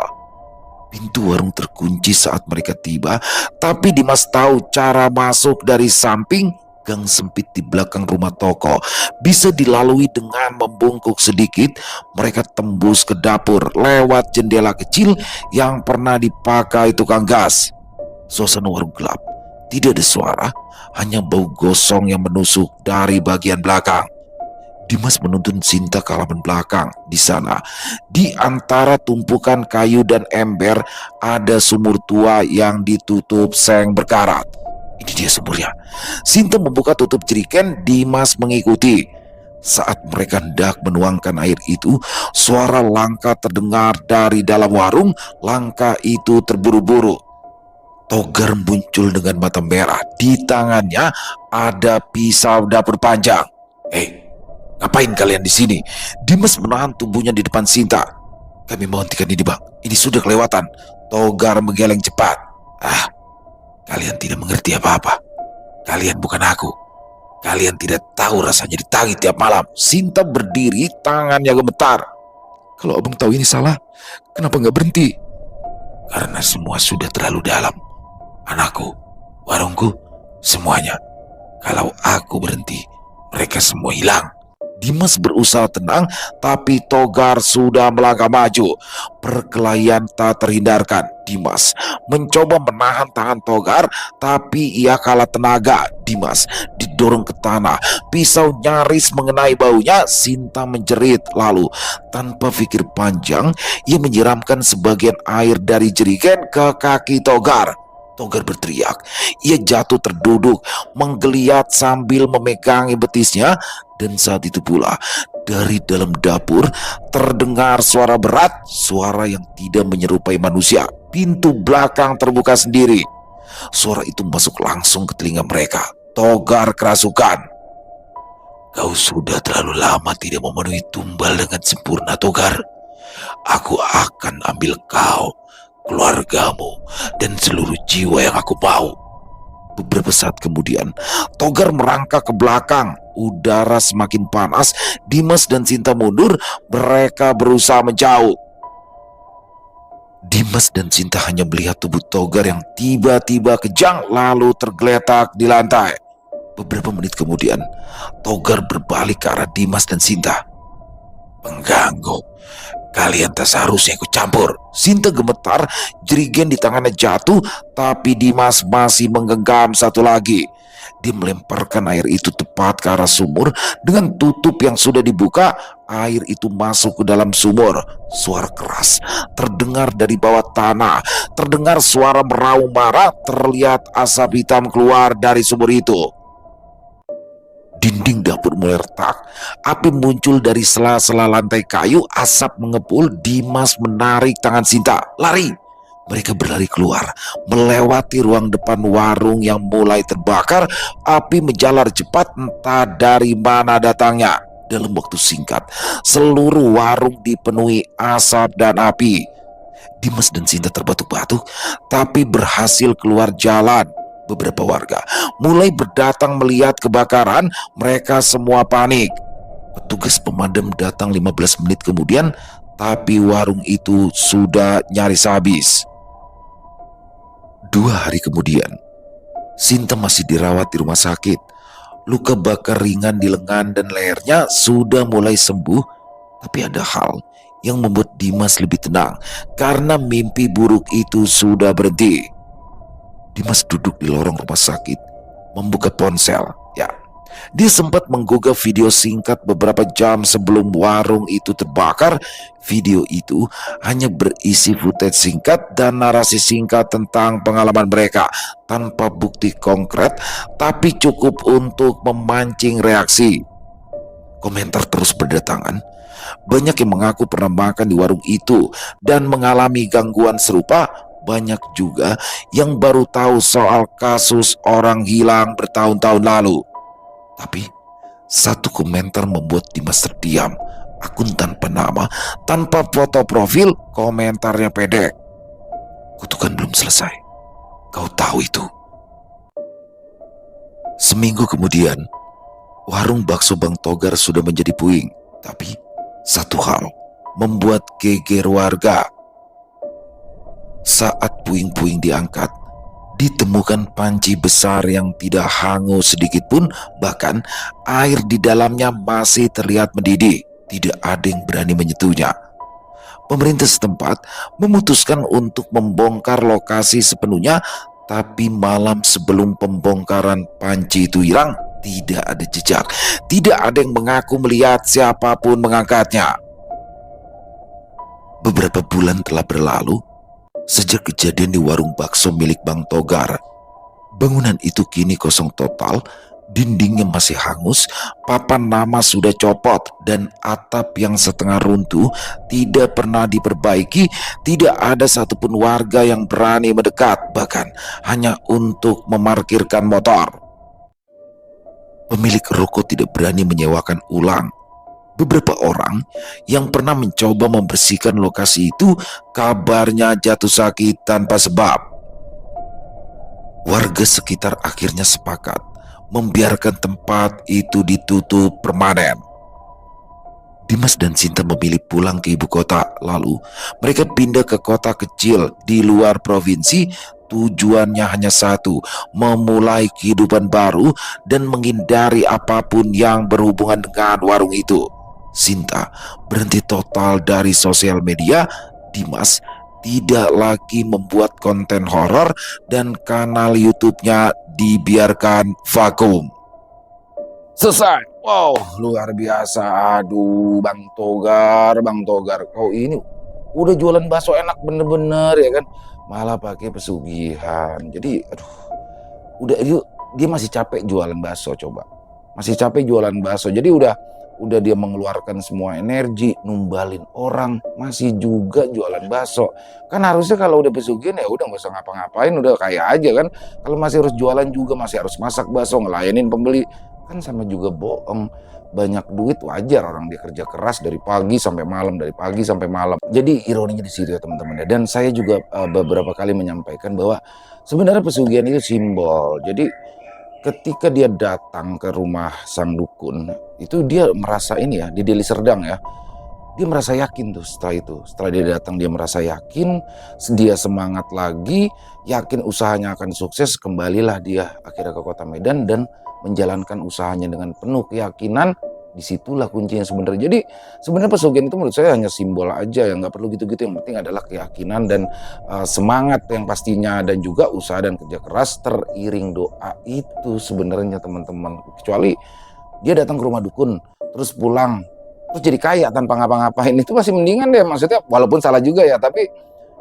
Pintu warung terkunci saat mereka tiba, tapi Dimas tahu cara masuk dari samping. Gang sempit di belakang rumah toko bisa dilalui dengan membungkuk sedikit. Mereka tembus ke dapur lewat jendela kecil yang pernah dipakai tukang gas. Suasana warung gelap, tidak ada suara, hanya bau gosong yang menusuk dari bagian belakang. Dimas menuntun Sinta ke halaman belakang. Di sana, di antara tumpukan kayu dan ember, ada sumur tua yang ditutup seng berkarat. Ini dia sumurnya. Sinta membuka tutup jerigen, Dimas mengikuti. Saat mereka hendak menuangkan air itu, suara langkah terdengar dari dalam warung. Langkah itu terburu-buru. Togar muncul dengan mata merah. Di tangannya ada pisau dapur panjang. "Hei, ngapain kalian di sini?" Dimas menahan tubuhnya di depan Sinta. "Kami mau hentikan ini, Bang. Ini sudah kelewatan." Togar menggeleng cepat. Kalian tidak mengerti apa-apa. Kalian bukan aku. Kalian tidak tahu rasanya ditagih tiap malam." Sinta berdiri, tangannya gemetar. "Kalau abang tahu ini salah, kenapa nggak berhenti?" "Karena semua sudah terlalu dalam. Anakku, warungku, semuanya. Kalau aku berhenti, mereka semua hilang." Dimas berusaha tenang, tapi Togar sudah melangkah maju. Perkelahian tak terhindarkan. Dimas mencoba menahan tangan Togar, tapi ia kalah tenaga. Dimas didorong ke tanah. Pisau nyaris mengenai baunya. Sinta menjerit, lalu tanpa pikir panjang, ia menyiramkan sebagian air dari jerigen ke kaki Togar. Togar berteriak. Ia jatuh terduduk, menggeliat sambil memegangi betisnya. Dan saat itu pula, dari dalam dapur terdengar suara berat, suara yang tidak menyerupai manusia. Pintu belakang terbuka sendiri. Suara itu masuk langsung ke telinga mereka. Togar kerasukan. "Kau sudah terlalu lama tidak memenuhi tumbal dengan sempurna, Togar. Aku akan ambil kau, keluargamu, dan seluruh jiwa yang aku mau." Beberapa saat kemudian, Togar merangkak ke belakang. Udara semakin panas. Dimas dan Sinta mundur. Mereka berusaha menjauh. Dimas dan Sinta hanya melihat tubuh Togar yang tiba-tiba kejang lalu tergeletak di lantai. Beberapa menit kemudian, Togar berbalik ke arah Dimas dan Sinta. "Pengganggu. Kalian tak seharusnya ikut campur." Sinta gemetar, jerigen di tangannya jatuh, tapi Dimas masih menggenggam satu lagi. Dia melemparkan air itu tepat ke arah sumur. Dengan tutup yang sudah dibuka, air itu masuk ke dalam sumur. Suara keras terdengar dari bawah tanah. Terdengar suara meraung marah. Terlihat asap hitam keluar dari sumur itu. Dinding dapur mulai retak. Api muncul dari sela-sela lantai kayu. Asap mengepul. Dimas menarik tangan Sinta. "Lari!" Mereka berlari keluar, melewati ruang depan warung yang mulai terbakar. Api menjalar cepat, entah dari mana datangnya. Dalam waktu singkat, seluruh warung dipenuhi asap dan api. Dimas dan Sinta terbatuk-batuk, tapi berhasil keluar jalan. Beberapa warga mulai berdatang melihat kebakaran. Mereka semua panik. Petugas pemadam datang 15 menit kemudian, tapi warung itu sudah nyaris habis. 2 hari kemudian, Sinta masih dirawat di rumah sakit. Luka bakar ringan di lengan dan lehernya sudah mulai sembuh. Tapi ada hal yang membuat Dimas lebih tenang, karena mimpi buruk itu sudah berhenti. Dimas duduk di lorong rumah sakit, membuka ponsel. Dia sempat menggugah video singkat beberapa jam sebelum warung itu terbakar. Video itu hanya berisi footage singkat dan narasi singkat tentang pengalaman mereka, tanpa bukti konkret, tapi cukup untuk memancing reaksi. Komentar terus berdatangan. Banyak yang mengaku pernah makan di warung itu dan mengalami gangguan serupa. Banyak juga yang baru tahu soal kasus orang hilang bertahun-tahun lalu. Tapi satu komentar membuat Dimas terdiam. Akun tanpa nama, tanpa foto profil, komentarnya pendek. Kutukan belum selesai. Kau tahu itu. Seminggu kemudian, warung bakso Bang Togar sudah menjadi puing. Tapi satu hal membuat geger warga. Saat puing-puing diangkat, ditemukan panci besar yang tidak hangus sedikit pun, bahkan air di dalamnya masih terlihat mendidih. Tidak ada yang berani menyentuhnya. Pemerintah setempat memutuskan untuk membongkar lokasi sepenuhnya, tapi malam sebelum pembongkaran panci itu hilang, tidak ada jejak. Tidak ada yang mengaku melihat siapapun mengangkatnya. Beberapa bulan telah berlalu sejak kejadian di warung bakso milik Bang Togar. Bangunan itu kini kosong total, dindingnya masih hangus, papan nama sudah copot, dan atap yang setengah runtuh tidak pernah diperbaiki. Tidak ada satupun warga yang berani mendekat, bahkan hanya untuk memarkirkan motor. Pemilik ruko tidak berani menyewakan ulang. Beberapa orang yang pernah mencoba membersihkan lokasi itu kabarnya jatuh sakit tanpa sebab. Warga sekitar akhirnya sepakat membiarkan tempat itu ditutup permanen. Dimas dan Sinta memilih pulang ke ibu kota. Lalu mereka pindah ke kota kecil di luar provinsi. Tujuannya hanya satu, memulai kehidupan baru dan menghindari apapun yang berhubungan dengan warung itu. Sinta berhenti total dari sosial media. Dimas tidak lagi membuat konten horor dan kanal YouTube-nya dibiarkan vakum. Selesai. Wow, luar biasa. Aduh, Bang Togar, kau ini udah jualan bakso enak bener-bener ya kan, malah pakai pesugihan. Jadi aduh, udah dia masih capek jualan bakso, coba masih capek jualan bakso. Jadi udah dia mengeluarkan semua energi numbalin orang, masih juga jualan bakso. Kan harusnya kalau udah pesugihan ya udah nggak usah ngapa-ngapain, udah kaya aja kan. Kalau masih harus jualan juga, masih harus masak bakso, ngelayanin pembeli, kan sama juga bohong. Banyak duit wajar orang dia kerja keras dari pagi sampai malam, dari pagi sampai malam. Jadi ironinya di situ ya teman-teman. Dan saya juga beberapa kali menyampaikan bahwa sebenarnya pesugihan itu simbol. Jadi ketika dia datang ke rumah sang dukun, itu dia merasa ini ya, di Deli Serdang ya, dia merasa yakin tuh setelah dia datang, dia merasa yakin, dia semangat lagi, yakin usahanya akan sukses. Kembalilah dia akhirnya ke kota Medan dan menjalankan usahanya dengan penuh keyakinan. Disitulah kuncinya sebenarnya. Jadi sebenarnya pesugihan itu menurut saya hanya simbol aja ya, nggak perlu gitu-gitu. Yang penting adalah keyakinan dan semangat yang pastinya, dan juga usaha dan kerja keras teriring doa. Itu sebenarnya teman-teman. Kecuali dia datang ke rumah dukun terus pulang terus jadi kaya tanpa ngapa-ngapain, itu masih mendingan deh. Maksudnya walaupun salah juga ya, tapi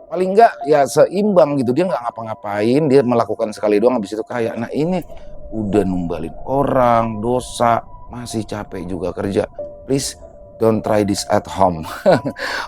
paling enggak ya seimbang gitu. Dia nggak ngapa-ngapain, dia melakukan sekali doang habis itu kaya. Nah ini udah numbalin orang, dosa, masih capek juga kerja. Please don't try this at home.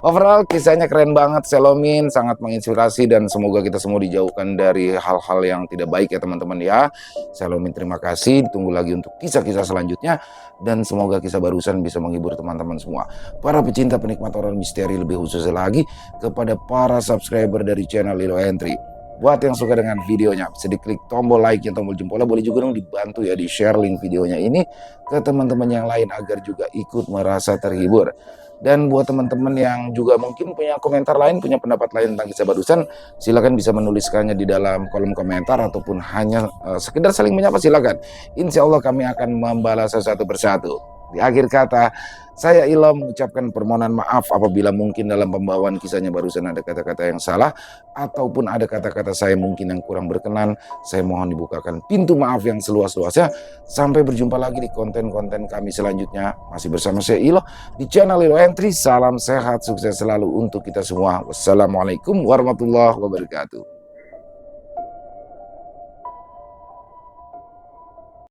Overall kisahnya keren banget, Selomin sangat menginspirasi, dan semoga kita semua dijauhkan dari hal-hal yang tidak baik ya teman-teman ya. Selomin terima kasih, ditunggu lagi untuk kisah-kisah selanjutnya, dan semoga kisah barusan bisa menghibur teman-teman semua. Para pecinta penikmat horor misteri, lebih khususnya lagi kepada para subscriber dari channel Lilo Entry. Buat yang suka dengan videonya, bisa diklik tombol like dan tombol jempolnya. Boleh juga dong dibantu ya, di share link videonya ini ke teman-teman yang lain agar juga ikut merasa terhibur. Dan buat teman-teman yang juga mungkin punya komentar lain, punya pendapat lain tentang kisah barusan, silakan bisa menuliskannya di dalam kolom komentar, ataupun hanya sekedar saling menyapa, silakan. Insya Allah kami akan membalas satu persatu. Di akhir kata, saya Ilham mengucapkan permohonan maaf apabila mungkin dalam pembawaan kisahnya barusan ada kata-kata yang salah, ataupun ada kata-kata saya mungkin yang kurang berkenan. Saya mohon dibukakan pintu maaf yang seluas-luasnya. Sampai berjumpa lagi di konten-konten kami selanjutnya. Masih bersama saya Ilham di channel Lilo Entry. Salam sehat, sukses selalu untuk kita semua. Wassalamualaikum warahmatullahi wabarakatuh.